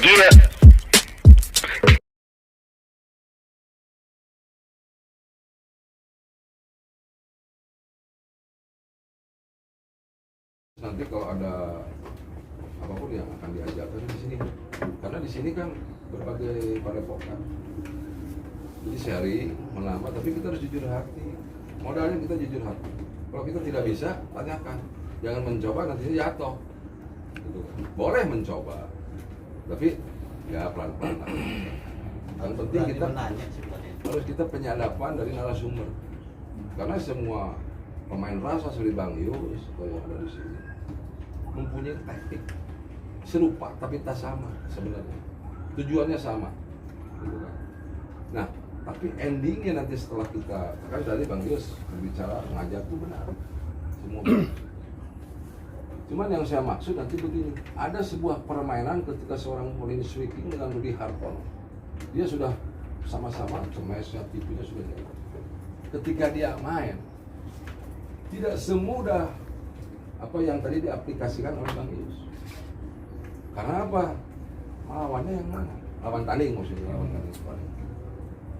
Yeah. Nanti kalau ada apapun yang akan diajarkan di sini, karena di sini kan berbagai padepokan. Jadi sharing, menambah, tapi kita harus jujur hati. Modalnya kita jujur hati. Kalau kita tidak bisa, tanyakan. Jangan mencoba nantinya jatuh. Gitu kan. Boleh mencoba, tapi ya pelan-pelan. Yang penting kita harus kita penyadapan dari narasumber. Karena semua pemain rasa seperti Bang Yus atau yang ada di sini mempunyai taktik serupa tapi tak sama sebenarnya. Tujuannya sama, gitu kan. Nah, tapi endingnya nanti setelah kita kan tadi Bang Yus berbicara mengajar itu benar, semua benar. Cuman yang saya maksud nanti begini, ada sebuah permainan ketika seorang Pauline Swiking dengan Rudy Hartono, dia sudah sama-sama semesnya tipunya sudah jalan. Ketika dia main, tidak semudah apa yang tadi diaplikasikan oleh Bang Yus. Karena apa? Lawannya yang mana? Lawan tanding maksudnya, lawan tanding.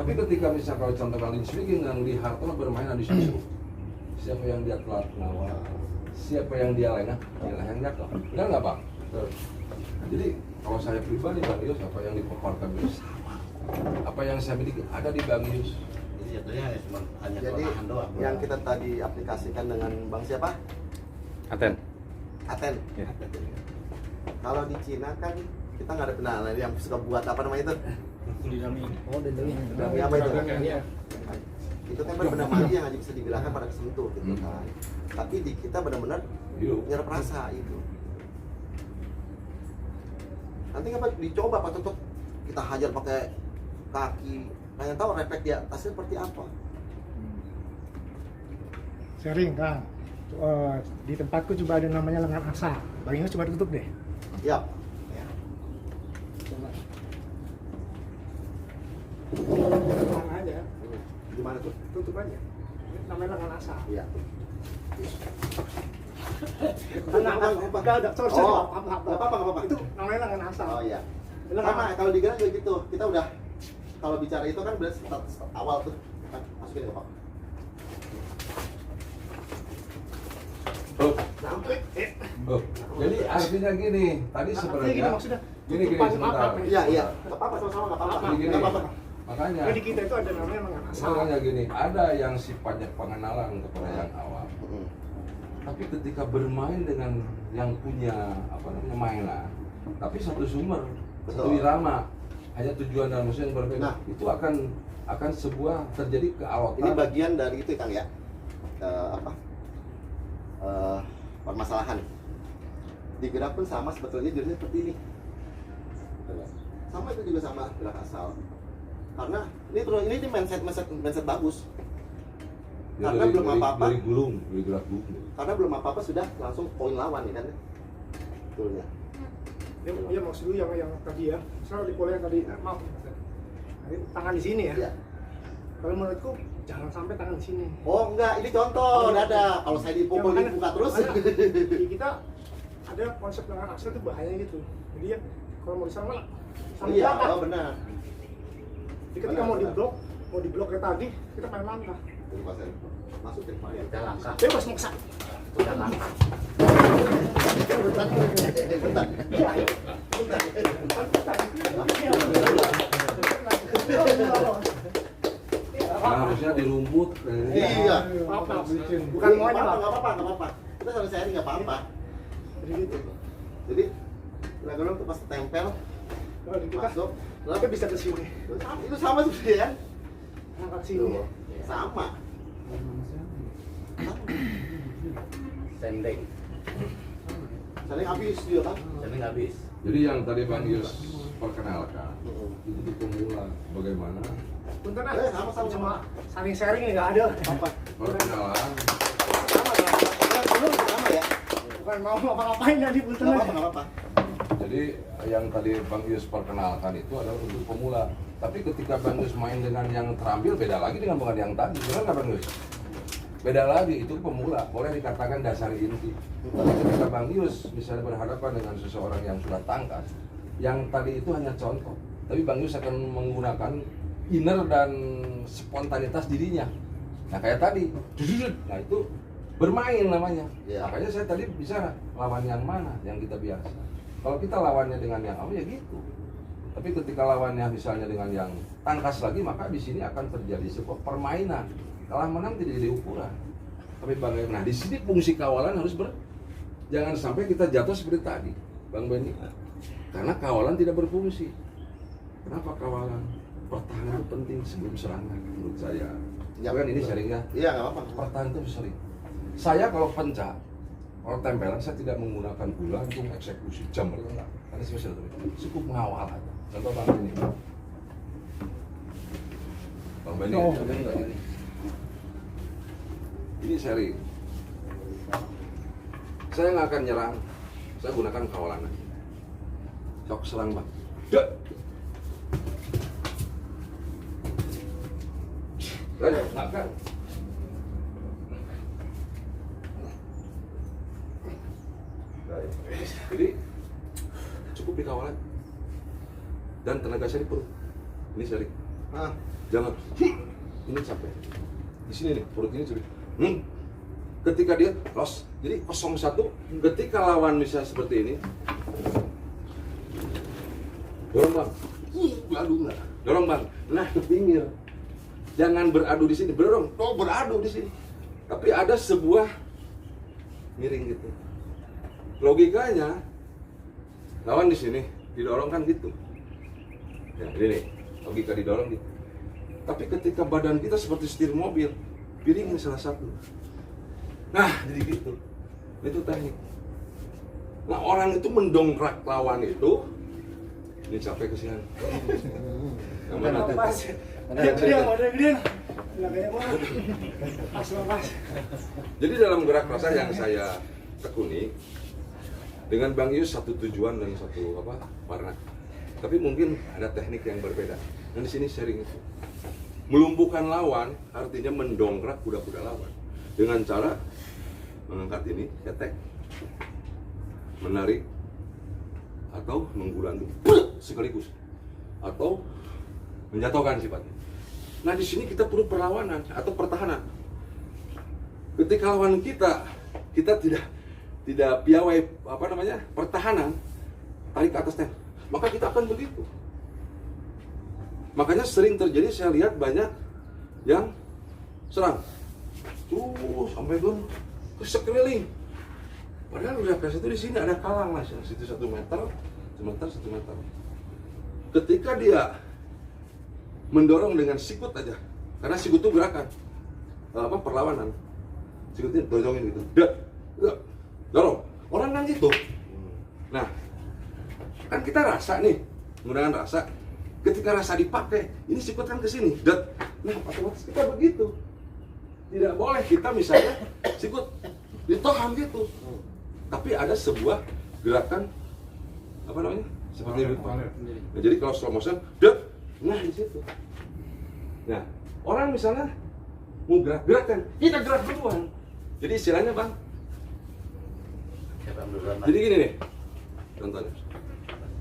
Tapi ketika misalnya kalau contoh Pauline Swiking dengan Rudy Hartono bermain di situ, siapa yang dia telat nawar, siapa yang dia lengah, dialah yang jatuh. Benar nggak Bang? Betul. Jadi kalau saya pribadi Bang Yus, apa yang dipaparkan Yus sama. Apa yang saya miliki ada di Bang Yus. Jadi yang kita tadi aplikasikan dengan Bang siapa? Aten. Aten. Ya. Kalau di Cina kan kita nggak ada kenalan yang suka buat apa namanya itu? Oh, dendeng. Dami apa itu? Iya. Itu kan benar-benar mandi yang aja bisa dibilangkan pada kesentuh gitu kan. Tapi di kita benar-benar nyerap rasa itu. Nanti apa dicoba Pak Tutup kita hajar pakai kaki, pengen tahu refleks di atasnya seperti apa. Sering kan. Di tempatku juga ada namanya lengan asa. Bang Yus coba tutup deh. Ya. Ya. Coba. Tutup aja. Gimana tuh? Tutup aja. Ini namanya lengan asa. Iya. Enggak ada. Sorry, Oh, nggak apa-apa. Itu namanya lengan asa. Oh iya. Lengan Sama kalau di Grand juga gitu. Kita udah kalau bicara itu kan berarti start awal tuh. Kan masukin ke apa? Sampai. Oh, jadi artinya gini, tadi sebenarnya Gini maksudnya. gini tutupan sebentar. apa? Iya, iya. Enggak apa-apa sama-sama enggak apa-apa. Jadi gini, Enggak apa-apa. makanya Jadi kita itu ada namanya lengan asa. makanya gini, ada yang sifatnya pengenalan kepada yang awam. Tapi ketika bermain dengan yang punya apa namanya mainan, tapi satu sumber, satu Betul. irama, hanya tujuan dan musuh yang berbeda, Nah. itu akan sebuah terjadi kealotan. Ini bagian dari itu Kang ya. Permasalahan. Di gerak pun sama sebetulnya jadinya seperti ini. Sama itu juga sama gerak asal. Karena ini mindset bagus. Ya, Karena belum apa-apa. dari gulung, dari gerak gulung. Karena belum apa-apa sudah langsung poin lawan ya kan. Betulnya. Ya maksud lu yang tadi ya. Misalnya di pola yang tadi, maaf. Ini tangan di sini ya. Iya. Kalau menurutku jangan sampai tangan di sini. Oh enggak, ini contoh, dada. Kalau saya dipukul Ya, makanya- dibuka terus. makanya di kita ada konsep lengan asal itu bahaya gitu. Jadi ya kalau mau diserang malah sampai Iya, belakang. oh benar. Jadi ketika mau diblok kayak tadi, kita main langkah. Jadi pas saya masukin Pak. Kita langkah. Bebas maksa. Udah langkah. Bentar. Iya, iya. Nah, harusnya di rumput. Iya. Apa? Bukan maunya lah. Enggak apa-apa. Kita saling sharing enggak apa-apa. Jadi gitu. Jadi gerak tuh pas tempel Kalau di kita, masuk, kita bisa ke sini. itu sama seperti kan? Angkat sini. Tuh, sama. Sending. Saling habis dia kan? Sending habis. Jadi yang tadi Bang Yus perkenalkan, itu di pemula bagaimana Punten ah. Sama-sama. Cuma saling sharing nih, nggak ada. Apa? perkenalan. Sama sama ya? Bukan mau apa-apain tadi punten Enggak aja. apa-apa. Jadi yang tadi Bang Yus perkenalkan itu adalah untuk pemula. Tapi ketika Bang Yus main dengan yang terampil beda lagi dengan yang tadi. Benar nggak Bang Yus? Beda lagi, itu pemula. Boleh dikatakan dasar inti. Tapi ketika Bang Yus misalnya berhadapan dengan seseorang yang sudah tangkas, Yang tadi itu hanya contoh, tapi Bang Yus akan menggunakan inner dan spontanitas dirinya. Nah kayak tadi, nah itu bermain namanya. Ya. Makanya saya tadi bicara lawan yang mana yang kita biasa. Kalau kita lawannya dengan yang ya gitu. Tapi ketika lawannya misalnya dengan yang tangkas lagi, maka di sini akan terjadi sebuah permainan. Kalah menang tidak jadi ukuran. Tapi bagaimana? Nah di sini fungsi kawalan harus jangan sampai kita jatuh seperti tadi, Bang Benny. Karena kawalan tidak berfungsi. Kenapa kawalan? Pertahanan itu penting sebelum serangan menurut saya. Ya, Kan ini betul. sharingnya. Iya, nggak apa-apa. Pertahanan itu sering. Saya kalau pencak, kalau tempelan saya tidak menggunakan gula untuk eksekusi jam enggak. Karena spesial cukup mengawal aja. Contoh Bang Benny. Bang Benny. Oh, ini. Ini seri. Saya nggak akan nyerang. Saya gunakan kawalan aja. Sok serang Bang. Dek. Nggak kan? Jadi cukup di kawalan dan tenaga saya di perut. Ini seri. Ah, Jangan. Ini sampai di sini nih perut ini seri. Ketika dia los, jadi 01. Ketika lawan misalnya seperti ini, dorong Bang. Beradu nggak? Dorong Bang. Nah ke pinggir. Jangan beradu di sini, berorong. Oh beradu di sini. Tapi ada sebuah miring gitu. Logikanya lawan di sini didorong kan gitu. Ya ini nih, logika didorong gitu. Tapi ketika badan kita seperti setir mobil, piringin salah satu. Nah jadi gitu. Itu teknik. Nah orang itu mendongkrak lawan itu. Ini capek kesian. Yang mana tuh? Gedean. Nggak kayak mana. Pas. Jadi dalam gerak rasa yang saya tekuni dengan Bang Yus satu tujuan dan satu warna. Tapi mungkin ada teknik yang berbeda. Dan di sini sharing itu. Melumpuhkan lawan artinya mendongkrak kuda-kuda lawan dengan cara mengangkat ini, ketek, menarik, atau menggulantung sekaligus, atau menjatuhkan sifatnya. Nah di sini kita perlu perlawanan atau pertahanan. Ketika lawan kita tidak piawai pertahanan, tarik ke atas maka kita akan begitu. Makanya sering terjadi saya lihat banyak yang serang terus sampai ke sekeliling. Padahal udah kasih itu di sini ada kalang mas, yang situ 1 meter, 1 meter. Ketika dia mendorong dengan sikut aja, karena sikut itu gerakan perlawanan. Sikutnya dorongin gitu, dorong. Orang kan gitu. Nah, kan kita rasa nih, menggunakan rasa. Ketika rasa dipakai, ini sikut kan ke sini, nah otomatis kita begitu. Tidak boleh kita misalnya sikut ditoham gitu. Tapi ada sebuah gerakan seperti ini. Nah, jadi kalau slow motion, nah di situ. Nah, orang misalnya mau gerak-gerakan, kita gerak duluan. Jadi istilahnya Bang. Jadi gini nih, contohnya.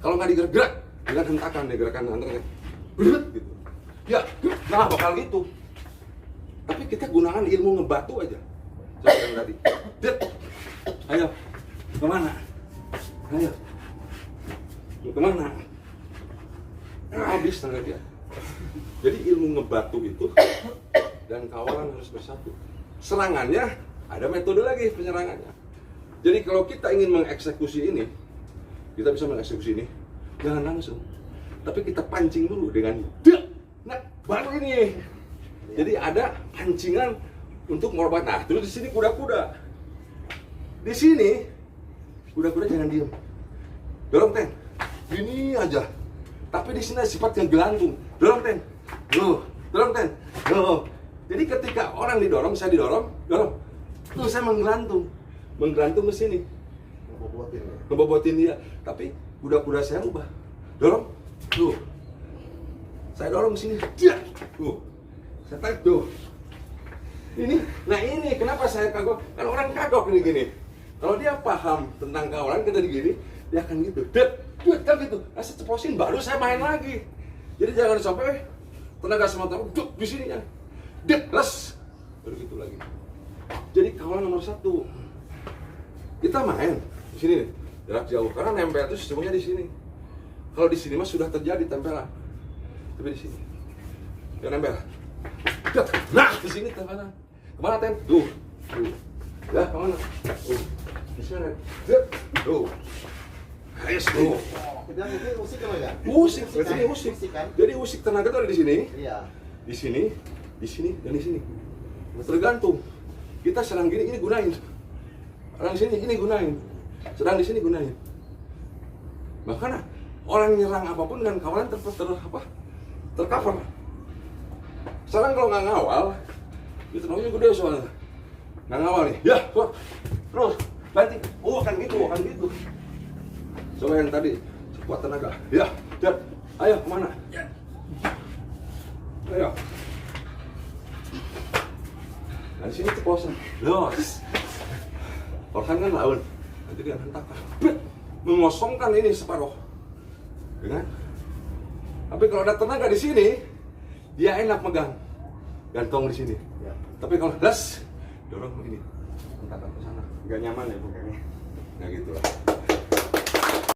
Kalau nggak digerak-gerak, dengan hentakan nih gerakan antaranya, gitu. Ya, nah bakal gitu. Tapi kita gunakan ilmu ngebatu aja. Seperti yang tadi. Ayo, kemana? Ayo, kemana? Nah, habis tenaga dia. Jadi ilmu ngebatu itu dan kawalan harus bersatu. Serangannya ada metode lagi penyerangannya. Jadi kalau kita ingin mengeksekusi ini, kita bisa mengeksekusi ini, jangan langsung, tapi kita pancing dulu dengan nah baru ini. Jadi ada pancingan untuk mengorbankan. Nah, terus di sini kuda-kuda. Di sini kuda-kuda jangan diem. Dorong ini aja. Tapi di sini sifat yang gelantung. Dorong dorong Jadi ketika orang didorong, saya dorong. Tuh saya menggelantung ke sini. Ngebobotin dia. Tapi kuda-kuda saya ubah. Dorong. Tuh. Saya dorong ke sini. Tuh. Saya tarik tuh. Ini kenapa saya kagok? Kan orang kagok gini. Kalau dia paham tentang kawalan kita gini, dia akan gitu. duit kan gitu. Nah, saya ceplosin baru saya main lagi. Jadi jangan sampai tenaga semata duk di sininya. Les. Baru gitu lagi. Jadi kawalan nomor 1. Kita main di sini nih, jarak jauh karena nempel itu semuanya di sini. Kalau di sini mah sudah terjadi tempelan. Tapi di sini. Ya nempel. Nah, di sini tempelan. Kemana Ten? Tuh. Ya, kemana? Di sana. Tuh. Yes, tuh. Kita mungkin usik apa enggak? Usik, berarti usik. Kan? Jadi usik tenaga itu ada di sini, Iya. di sini, dan di sini. Tergantung. Kita serang gini, ini gunain. Serang sini, ini gunain. Serang di sini gunain. Bahkan orang nyerang apapun dengan kawalan tercover. Sekarang kalau nggak ngawal, itu namanya gede soalnya. Nggak ngawal nih, ya, terus banting. Oh, akan gitu. Coba yang tadi, sekuat tenaga. Ya, ayo kemana? Ayo. Nah, di sini ceplosan. Los. Orhan kan lawan. Nanti dia hentakkan. Mengosongkan ini separuh. Ya kan? Tapi kalau ada tenaga di sini, dia enak megang. Gantong di sini. Ya. Tapi kalau das, dorong begini. Hentakkan ke sana. Nggak nyaman ya pokoknya. Nah gitu lah.